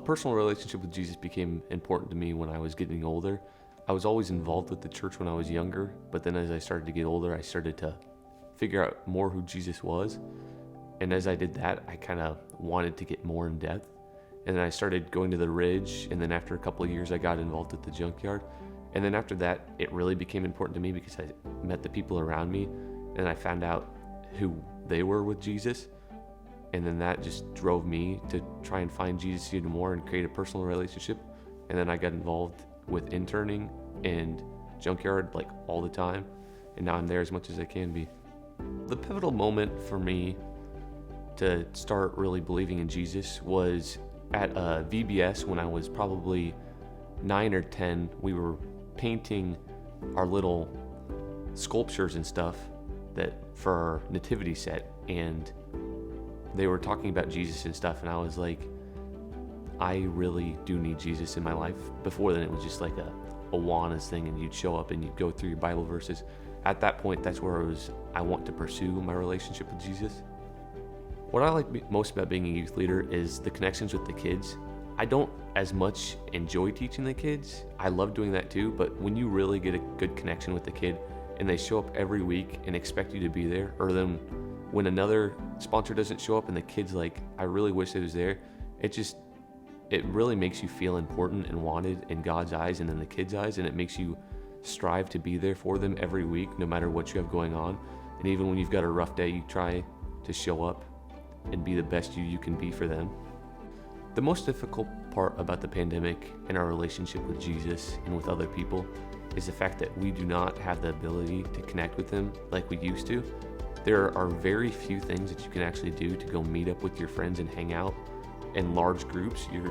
personal relationship with Jesus became important to me when I was getting older. I was always involved with the church when I was younger, but then as I started to get older, I started to figure out more who Jesus was. And as I did that, I kind of wanted to get more in depth. And then I started going to the Ridge, and then after a couple of years, I got involved at the junkyard. And then after that, it really became important to me because I met the people around me, and I found out who they were with Jesus. And then that just drove me to try and find Jesus even more and create a personal relationship. And then I got involved with interning and junkyard like all the time. And now I'm there as much as I can be. The pivotal moment for me to start really believing in Jesus was at VBS when I was probably 9 or 10. We were painting our little sculptures and stuff that for our nativity set, and they were talking about Jesus and stuff, and I was like, I really do need Jesus in my life. Before then, it was just like a Awanas thing, and you'd show up and you'd go through your Bible verses. At that point, that's where I want to pursue my relationship with Jesus. What I like most about being a youth leader is the connections with the kids. I don't as much enjoy teaching the kids. I love doing that too, but when you really get a good connection with the kid and they show up every week and expect you to be there, or then when another sponsor doesn't show up and the kid's like, I really wish it was there, it really makes you feel important and wanted in God's eyes and in the kids' eyes, and it makes you strive to be there for them every week, no matter what you have going on. And even when you've got a rough day, you try to show up and be the best you can be for them. The most difficult part about the pandemic and our relationship with Jesus and with other people is the fact that we do not have the ability to connect with them like we used to. There are very few things that you can actually do to go meet up with your friends and hang out in large groups. You're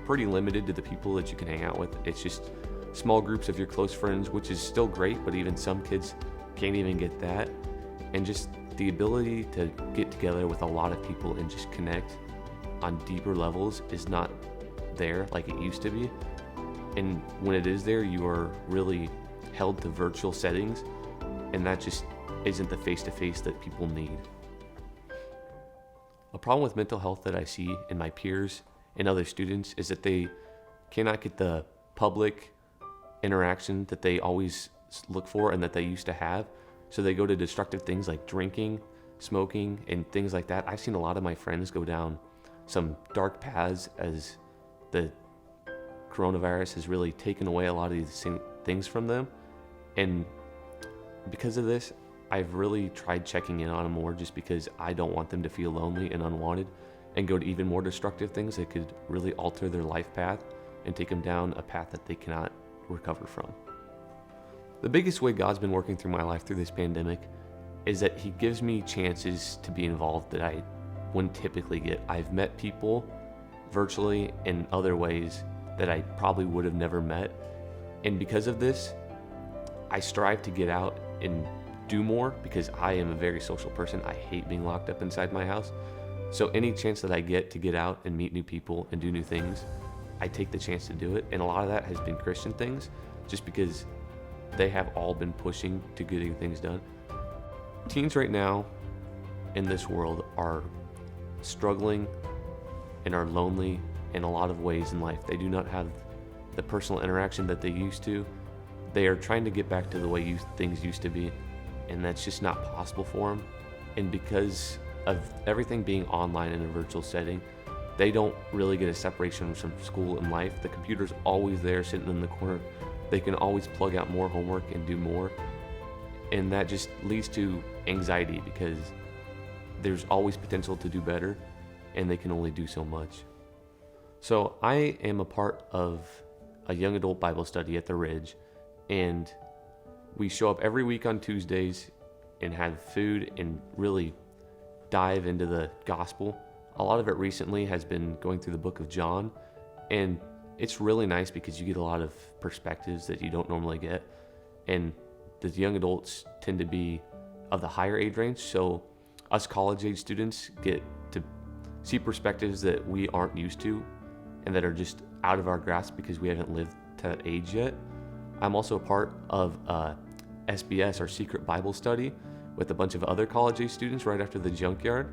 pretty limited to the people that you can hang out with. It's just small groups of your close friends, which is still great, but even some kids can't even get that. And just the ability to get together with a lot of people and just connect on deeper levels is not there like it used to be. And when it is there, you are really held to virtual settings, and that just isn't the face-to-face that people need. A problem with mental health that I see in my peers and other students is that they cannot get the public interaction that they always look for and that they used to have. So they go to destructive things like drinking, smoking, and things like that. I've seen a lot of my friends go down some dark paths as the coronavirus has really taken away a lot of these things from them. And because of this, I've really tried checking in on them more, just because I don't want them to feel lonely and unwanted and go to even more destructive things that could really alter their life path and take them down a path that they cannot recover from. The biggest way God's been working through my life through this pandemic is that He gives me chances to be involved that I wouldn't typically get. I've met people virtually in other ways that I probably would have never met. And because of this, I strive to get out and do more, because I am a very social person. I hate being locked up inside my house. So any chance that I get to get out and meet new people and do new things, I take the chance to do it. And a lot of that has been Christian things, just because they have all been pushing to getting things done. Teens right now in this world are struggling and are lonely in a lot of ways in life. They do not have the personal interaction that they used to. They are trying to get back to the way things used to be, and that's just not possible for them. And because of everything being online in a virtual setting, they don't really get a separation from school and life. The computer's always there sitting in the corner. They can always plug out more homework and do more. And that just leads to anxiety, because there's always potential to do better, and they can only do so much. So I am a part of a young adult Bible study at the Ridge, and we show up every week on Tuesdays and have food and really dive into the gospel. A lot of it recently has been going through the book of John, and it's really nice because you get a lot of perspectives that you don't normally get. And the young adults tend to be of the higher age range, so us college age students get to see perspectives that we aren't used to and that are just out of our grasp because we haven't lived to that age yet. I'm also a part of SBS, our secret Bible study, with a bunch of other college age students right after the junkyard.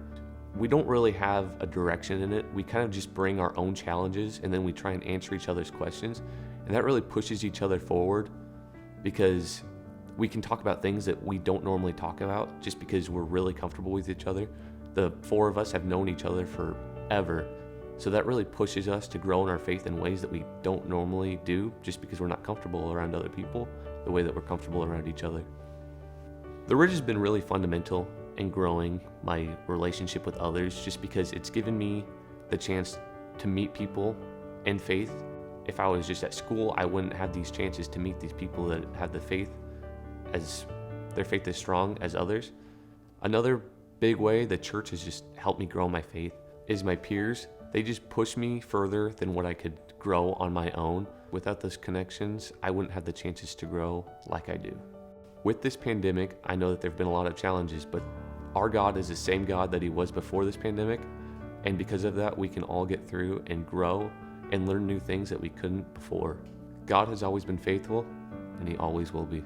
we don't really have a direction in it. We kind of just bring our own challenges and then we try and answer each other's questions. And that really pushes each other forward because we can talk about things that we don't normally talk about just because we're really comfortable with each other. The four of us have known each other forever. So that really pushes us to grow in our faith in ways that we don't normally do just because we're not comfortable around other people the way that we're comfortable around each other. The Ridge has been really fundamental in growing my relationship with others just because it's given me the chance to meet people in faith. If I was just at school, I wouldn't have these chances to meet these people that have their faith as strong as others. Another big way the church has just helped me grow my faith is my peers. They just push me further than what I could grow on my own. Without those connections, I wouldn't have the chances to grow like I do. With this pandemic, I know that there have been a lot of challenges, but our God is the same God that he was before this pandemic. And because of that, we can all get through and grow and learn new things that we couldn't before. God has always been faithful, and he always will be.